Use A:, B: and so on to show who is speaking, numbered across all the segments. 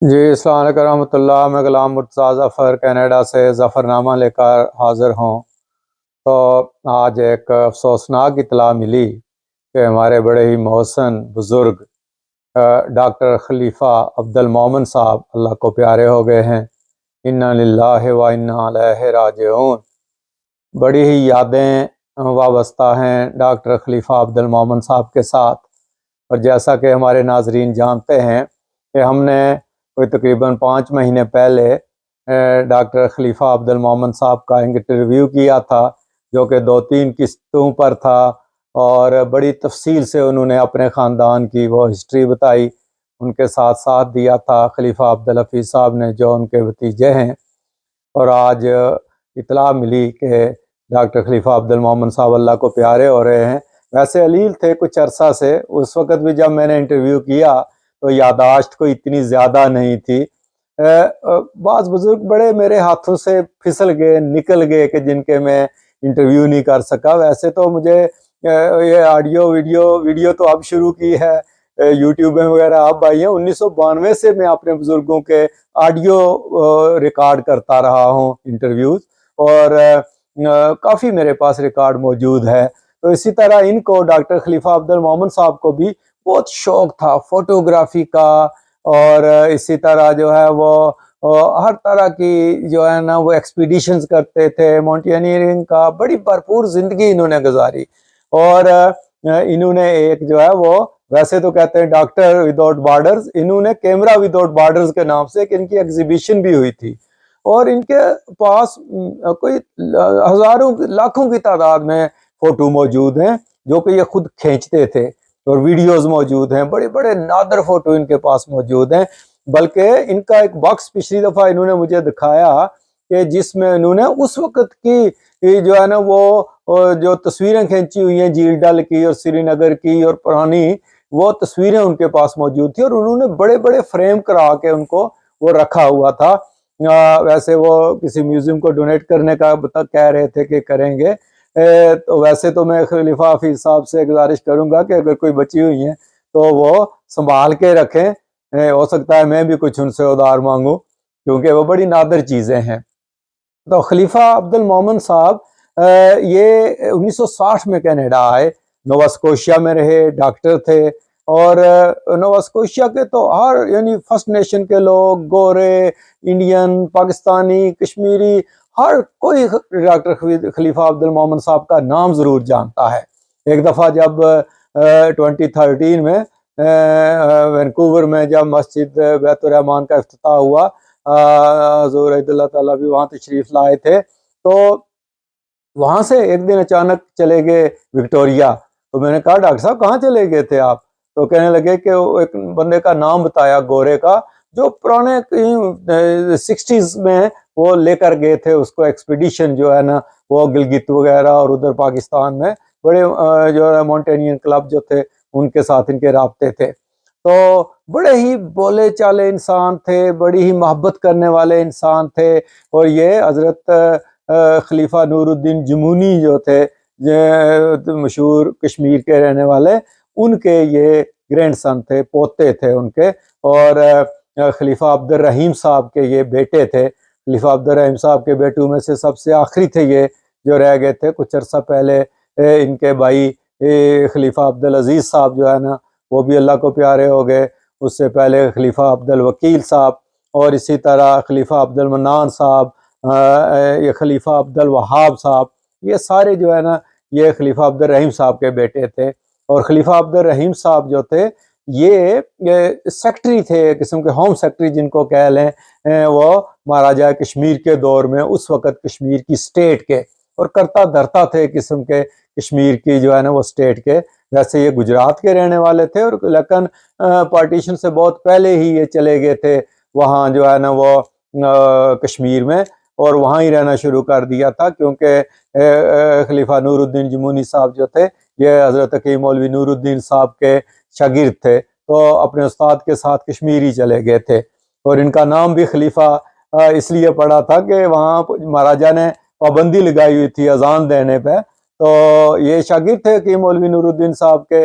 A: جی السلام علیکم رحمۃ اللہ۔ میں غلام مرتضیٰ ظفر کینیڈا سے ظفر نامہ لے کر حاضر ہوں۔ تو آج ایک افسوسناک اطلاع ملی کہ ہمارے بڑے ہی محسن بزرگ ڈاکٹر خلیفہ عبد المومن صاحب اللہ کو پیارے ہو گئے ہیں۔ انا للہ و انا الیہ راجعون۔ بڑی ہی یادیں وابستہ ہیں ڈاکٹر خلیفہ عبد المومن صاحب کے ساتھ، اور جیسا کہ ہمارے ناظرین جانتے ہیں کہ ہم نے کوئی تقریباً 5 مہینے پہلے ڈاکٹر خلیفہ عبد المومن صاحب کا انٹرویو کیا تھا، جو کہ 2-3 قسطوں پر تھا، اور بڑی تفصیل سے انہوں نے اپنے خاندان کی وہ ہسٹری بتائی۔ ان کے ساتھ ساتھ دیا تھا خلیفہ عبدالحفیظ صاحب نے، جو ان کے بھتیجے ہیں۔ اور آج اطلاع ملی کہ ڈاکٹر خلیفہ عبد المومن صاحب اللہ کو پیارے ہو رہے ہیں۔ ویسے علیل تھے کچھ عرصہ سے، اس وقت بھی جب میں نے انٹرویو کیا تو یاداشت کوئی اتنی زیادہ نہیں تھی۔ بعض بزرگ بڑے میرے ہاتھوں سے پھسل گئے، نکل گئے، کہ جن کے میں انٹرویو نہیں کر سکا۔ ویسے تو مجھے یہ آڈیو ویڈیو تو اب شروع کی ہے، یوٹیوب میں وغیرہ اب آئی ہیں۔ 1992 سے میں اپنے بزرگوں کے آڈیو ریکارڈ کرتا رہا ہوں انٹرویوز، اور کافی میرے پاس ریکارڈ موجود ہے۔ تو اسی طرح ان کو ڈاکٹر خلیفہ عبد المومن صاحب کو بھی بہت شوق تھا فوٹوگرافی کا، اور اسی طرح جو ہے وہ ہر طرح کی جو ہے نا وہ ایکسپیڈیشنز کرتے تھے، ماؤنٹینئرنگ کا بڑی بھرپور زندگی انہوں نے گزاری۔ اور انہوں نے ایک جو ہے وہ، ویسے تو کہتے ہیں ڈاکٹر وداؤٹ بارڈرز، انہوں نے کیمرہ وداؤٹ بارڈرز کے نام سے، کہ ان کی ایگزیبیشن بھی ہوئی تھی، اور ان کے پاس کوئی ہزاروں لاکھوں کی تعداد میں فوٹو موجود ہیں جو کہ یہ خود کھینچتے تھے، اور ویڈیوز موجود ہیں، بڑے بڑے نادر فوٹو ان کے پاس موجود ہیں۔ بلکہ ان کا ایک باکس پچھلی دفعہ انہوں نے مجھے دکھایا کہ جس میں انہوں نے اس وقت کی جو ہے نا وہ جو تصویریں کھینچی ہوئی ہیں جھیل ڈل کی اور سری نگر کی، اور پرانی وہ تصویریں ان کے پاس موجود تھی، اور انہوں نے بڑے بڑے فریم کرا کے ان کو وہ رکھا ہوا تھا۔ ویسے وہ کسی میوزیم کو ڈونیٹ کرنے کا کہہ رہے تھے کہ کریں گے۔ تو ویسے تو میں خلیفہ حفیظ صاحب سے گزارش کروں گا کہ اگر کوئی بچی ہوئی ہیں تو وہ سنبھال کے رکھیں، ہو سکتا ہے میں بھی کچھ ان سے ادھار مانگوں، کیونکہ وہ بڑی نادر چیزیں ہیں۔ تو خلیفہ عبد المومن صاحب یہ 1960 میں کینیڈا آئے، نووا اسکوشیا میں رہے، ڈاکٹر تھے، اور نووا اسکوشیا کے تو ہر یعنی فرسٹ نیشن کے لوگ، گورے، انڈین، پاکستانی، کشمیری، ہر کوئی ڈاکٹر خلیفہ عبد المومن صاحب کا نام ضرور جانتا ہے۔ ایک دفعہ جب 2013 میں وینکوور میں جب مسجد بیت الرحمان کا افتتاح ہوا، حضور عید اللہ تعالیٰ بھی وہاں تشریف لائے تھے، تو وہاں سے ایک دن اچانک چلے گئے وکٹوریا۔ تو میں نے کہا ڈاکٹر صاحب کہاں چلے گئے تھے آپ؟ تو کہنے لگے کہ ایک بندے کا نام بتایا گورے کا، جو پرانے 60s میں وہ لے کر گئے تھے اس کو ایکسپیڈیشن جو ہے نا، وہ گلگت وغیرہ اور ادھر پاکستان میں بڑے جو ہے ماؤنٹینئر کلب جو تھے ان کے ساتھ ان کے رابطے تھے۔ تو بڑے ہی بولے چالے انسان تھے، بڑی ہی محبت کرنے والے انسان تھے، اور یہ حضرت خلیفہ نور الدین جمونی جو تھے، مشہور کشمیر کے رہنے والے، ان کے یہ گرینڈ سن تھے، پوتے تھے ان کے، اور خلیفہ عبد الرحیم صاحب کے یہ بیٹے تھے۔ خلیفہ عبد الرحیم صاحب کے بیٹوں میں سے سب سے آخری تھے یہ جو رہ گئے تھے۔ کچھ عرصہ پہلے ان کے بھائی خلیفہ عبد العزیز صاحب جو ہے نا وہ بھی اللہ کو پیارے ہو گئے۔ اس سے پہلے خلیفہ عبد الوکیل صاحب، اور اسی طرح خلیفہ عبد المنان صاحب، یہ خلیفہ عبد الوہاب صاحب، یہ سارے جو ہے نا یہ خلیفہ عبد الرحیم صاحب کے بیٹے تھے۔ اور خلیفہ عبد الرحیم صاحب جو تھے یہ سیکٹری تھے، قسم کے ہوم سیکٹری جن کو کہہ لیں، وہ مہاراجہ کشمیر کے دور میں اس وقت کشمیر کی سٹیٹ کے، اور کرتا دھرتا تھے قسم کے کشمیر کی جو ہے نا وہ سٹیٹ کے۔ ویسے یہ گجرات کے رہنے والے تھے، اور لیکن پارٹیشن سے بہت پہلے ہی یہ چلے گئے تھے وہاں جو ہے نا وہ کشمیر میں، اور وہاں ہی رہنا شروع کر دیا تھا، کیونکہ خلیفہ نور الدین جمونی صاحب جو تھے یہ حضرت حکیم مولوی نور الدین صاحب کے شاگرد تھے، تو اپنے استاد کے ساتھ کشمیر ہی چلے گئے تھے۔ اور ان کا نام بھی خلیفہ اس لیے پڑا تھا کہ وہاں مہاراجہ نے پابندی لگائی ہوئی تھی اذان دینے پہ، تو یہ شاگرد تھے حکیم مولوی نور الدین صاحب کے،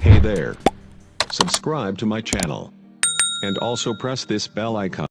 B: Hey there. Subscribe to my channel. And also press this bell icon.